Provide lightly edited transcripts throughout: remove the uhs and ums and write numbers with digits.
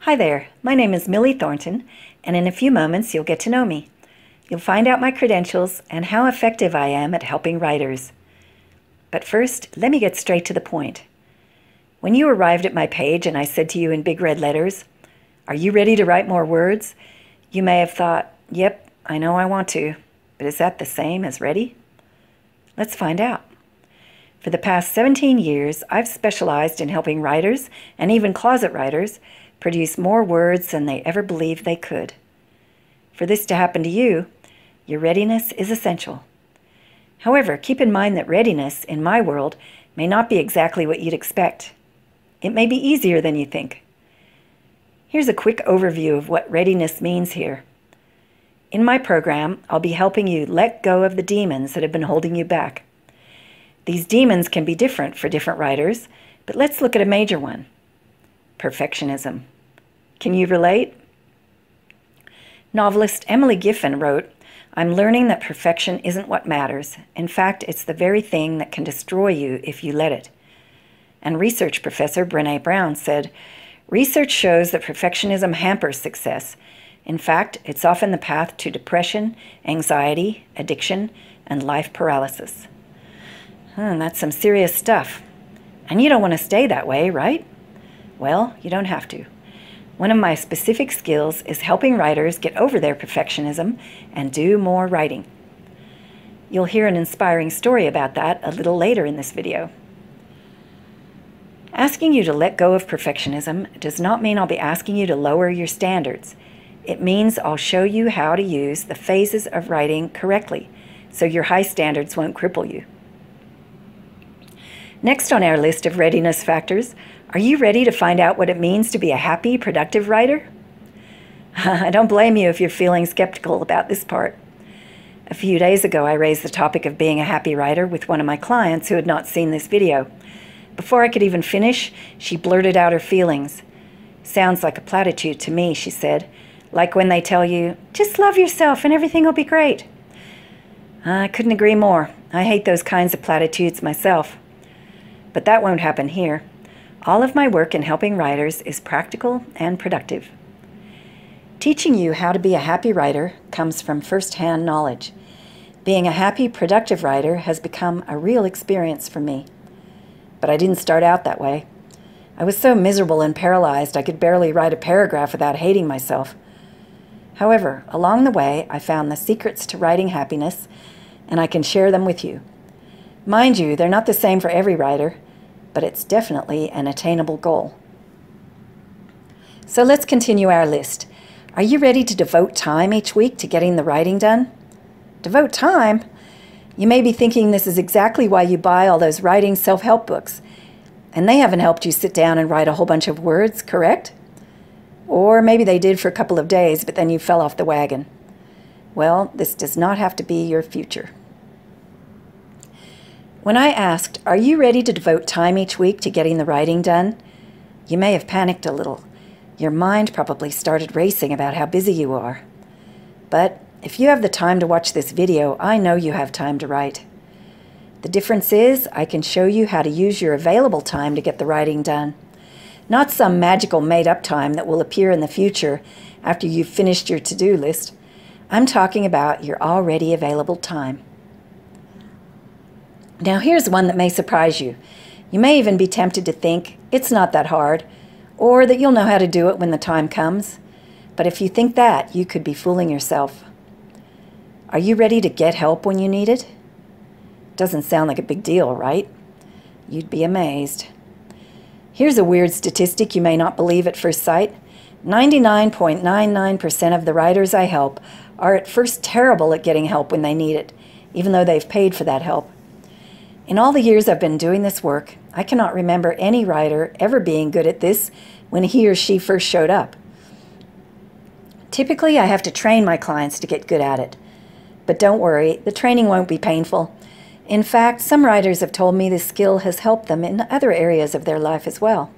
Hi there, my name is Millie Thornton, and in a few moments you'll get to know me. You'll find out my credentials and how effective I am at helping writers. But first, let me get straight to the point. When you arrived at my page and I said to you in big red letters, "Are you ready to write more words?" you may have thought, "Yep, I know I want to," but is that the same as ready? Let's find out. For the past 17 years, I've specialized in helping writers, and even closet writers, produce more words than they ever believed they could. For this to happen to you, your readiness is essential. However, keep in mind that readiness, in my world, may not be exactly what you'd expect. It may be easier than you think. Here's a quick overview of what readiness means here. In my program, I'll be helping you let go of the demons that have been holding you back. These demons can be different for different writers, but let's look at a major one. Perfectionism. Can you relate? Novelist Emily Giffin wrote, "I'm learning that perfection isn't what matters. In fact, it's the very thing that can destroy you if you let it." And research professor Brené Brown said, "Research shows that perfectionism hampers success. In fact, it's often the path to depression, anxiety, addiction, and life paralysis." That's some serious stuff. And you don't want to stay that way, right? Well, you don't have to. One of my specific skills is helping writers get over their perfectionism and do more writing. You'll hear an inspiring story about that a little later in this video. Asking you to let go of perfectionism does not mean I'll be asking you to lower your standards. It means I'll show you how to use the phases of writing correctly, so your high standards won't cripple you. Next on our list of readiness factors, are you ready to find out what it means to be a happy, productive writer? I don't blame you if you're feeling skeptical about this part. A few days ago, I raised the topic of being a happy writer with one of my clients who had not seen this video. Before I could even finish, she blurted out her feelings. "Sounds like a platitude to me," she said, "like when they tell you, 'Just love yourself and everything will be great.'" I couldn't agree more. I hate those kinds of platitudes myself. But that won't happen here. All of my work in helping writers is practical and productive. Teaching you how to be a happy writer comes from first-hand knowledge. Being a happy, productive writer has become a real experience for me. But I didn't start out that way. I was so miserable and paralyzed I could barely write a paragraph without hating myself. However, along the way, I found the secrets to writing happiness, and I can share them with you. Mind you, they're not the same for every writer, but it's definitely an attainable goal. So let's continue our list. Are you ready to devote time each week to getting the writing done? Devote time? You may be thinking this is exactly why you buy all those writing self-help books, and they haven't helped you sit down and write a whole bunch of words, correct? Or maybe they did for a couple of days, but then you fell off the wagon. Well, this does not have to be your future. When I asked, "Are you ready to devote time each week to getting the writing done?" you may have panicked a little. Your mind probably started racing about how busy you are. But if you have the time to watch this video, I know you have time to write. The difference is I can show you how to use your available time to get the writing done. Not some magical made-up time that will appear in the future after you've finished your to-do list. I'm talking about your already available time. Now here's one that may surprise you. You may even be tempted to think it's not that hard, or that you'll know how to do it when the time comes. But if you think that, you could be fooling yourself. Are you ready to get help when you need it? Doesn't sound like a big deal, right? You'd be amazed. Here's a weird statistic you may not believe at first sight. 99.99% of the writers I help are at first terrible at getting help when they need it, even though they've paid for that help. In all the years I've been doing this work, I cannot remember any writer ever being good at this when he or she first showed up. Typically, I have to train my clients to get good at it. But don't worry, the training won't be painful. In fact, some writers have told me this skill has helped them in other areas of their life as well.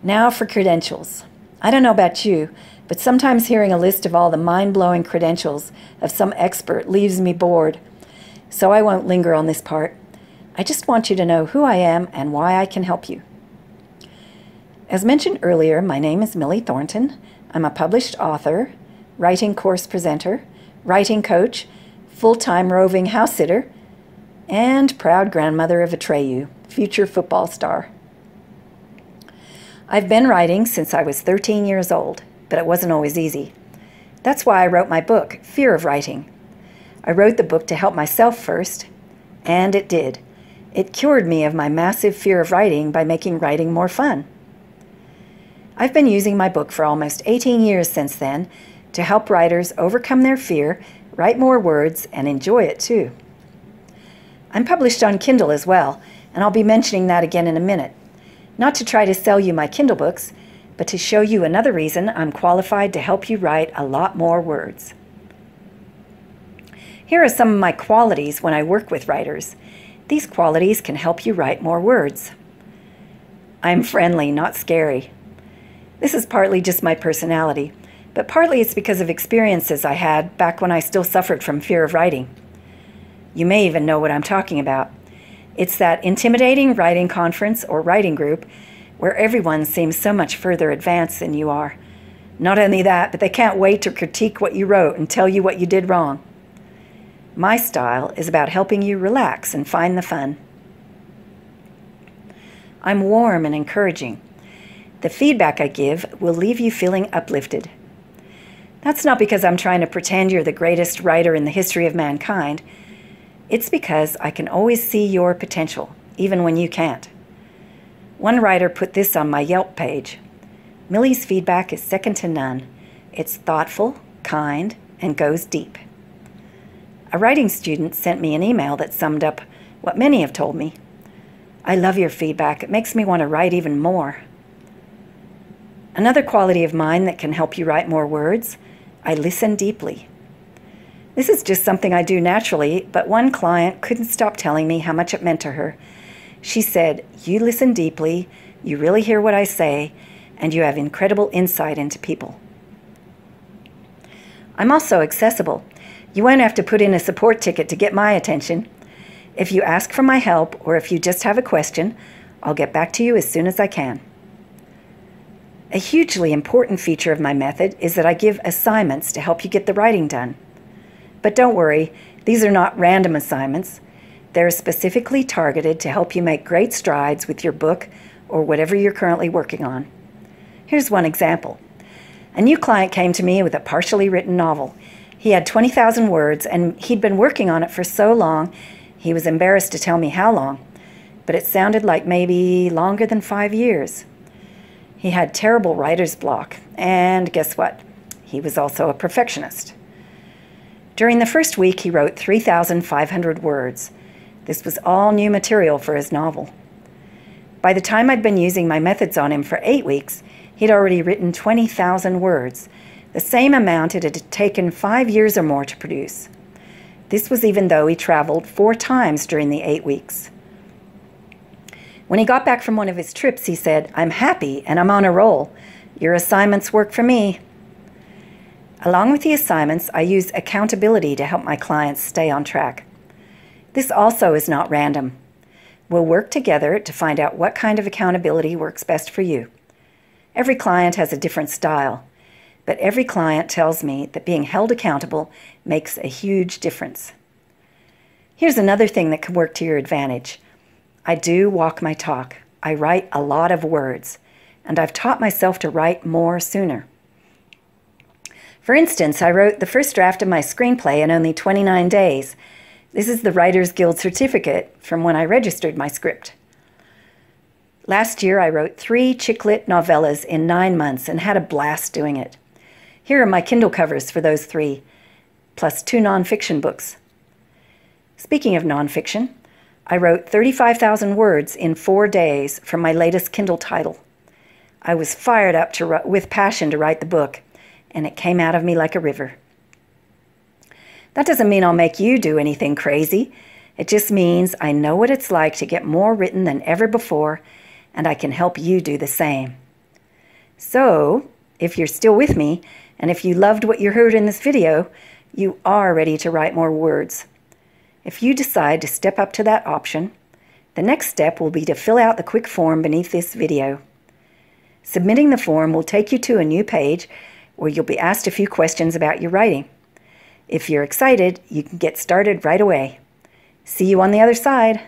Now for credentials. I don't know about you, but sometimes hearing a list of all the mind-blowing credentials of some expert leaves me bored. So I won't linger on this part. I just want you to know who I am and why I can help you. As mentioned earlier, my name is Millie Thornton. I'm a published author, writing course presenter, writing coach, full-time roving house sitter, and proud grandmother of Atreyu, future football star. I've been writing since I was 13 years old, but it wasn't always easy. That's why I wrote my book, Fear of Writing. I wrote the book to help myself first, and it did. It cured me of my massive fear of writing by making writing more fun. I've been using my book for almost 18 years since then to help writers overcome their fear, write more words, and enjoy it too. I'm published on Kindle as well, and I'll be mentioning that again in a minute. Not to try to sell you my Kindle books, but to show you another reason I'm qualified to help you write a lot more words. Here are some of my qualities when I work with writers. These qualities can help you write more words. I'm friendly, not scary. This is partly just my personality, but partly it's because of experiences I had back when I still suffered from fear of writing. You may even know what I'm talking about. It's that intimidating writing conference or writing group where everyone seems so much further advanced than you are. Not only that, but they can't wait to critique what you wrote and tell you what you did wrong. My style is about helping you relax and find the fun. I'm warm and encouraging. The feedback I give will leave you feeling uplifted. That's not because I'm trying to pretend you're the greatest writer in the history of mankind. It's because I can always see your potential, even when you can't. One writer put this on my Yelp page. Millie's feedback is second to none. It's thoughtful, kind, and goes deep. A writing student sent me an email that summed up what many have told me. I love your feedback. It makes me want to write even more. Another quality of mine that can help you write more words, I listen deeply. This is just something I do naturally, but one client couldn't stop telling me how much it meant to her. She said, "You listen deeply, you really hear what I say, and you have incredible insight into people." I'm also accessible. You won't have to put in a support ticket to get my attention. If you ask for my help, or if you just have a question, I'll get back to you as soon as I can. A hugely important feature of my method is that I give assignments to help you get the writing done. But don't worry, these are not random assignments. They're specifically targeted to help you make great strides with your book or whatever you're currently working on. Here's one example. A new client came to me with a partially written novel. He had 20,000 words, and he'd been working on it for so long, he was embarrassed to tell me how long, but it sounded like maybe longer than 5 years. He had terrible writer's block, and guess what? He was also a perfectionist. During the first week, he wrote 3,500 words. This was all new material for his novel. By the time I'd been using my methods on him for 8 weeks, he'd already written 20,000 words, the same amount it had taken 5 years or more to produce. This was even though he traveled 4 times during the 8 weeks. When he got back from one of his trips, he said, "I'm happy and I'm on a roll. Your assignments work for me." Along with the assignments, I use accountability to help my clients stay on track. This also is not random. We'll work together to find out what kind of accountability works best for you. Every client has a different style, but every client tells me that being held accountable makes a huge difference. Here's another thing that can work to your advantage. I do walk my talk. I write a lot of words, and I've taught myself to write more sooner. For instance, I wrote the first draft of my screenplay in only 29 days. This is the Writers Guild certificate from when I registered my script. Last year, I wrote 3 chick lit novellas in 9 months and had a blast doing it. Here are my Kindle covers for those 3, plus 2 nonfiction books. Speaking of nonfiction, I wrote 35,000 words in 4 days for my latest Kindle title. I was fired up with passion to write the book, and it came out of me like a river. That doesn't mean I'll make you do anything crazy. It just means I know what it's like to get more written than ever before, and I can help you do the same. So, if you're still with me, and if you loved what you heard in this video, you are ready to write more words. If you decide to step up to that option, the next step will be to fill out the quick form beneath this video. Submitting the form will take you to a new page where you'll be asked a few questions about your writing. If you're excited, you can get started right away. See you on the other side.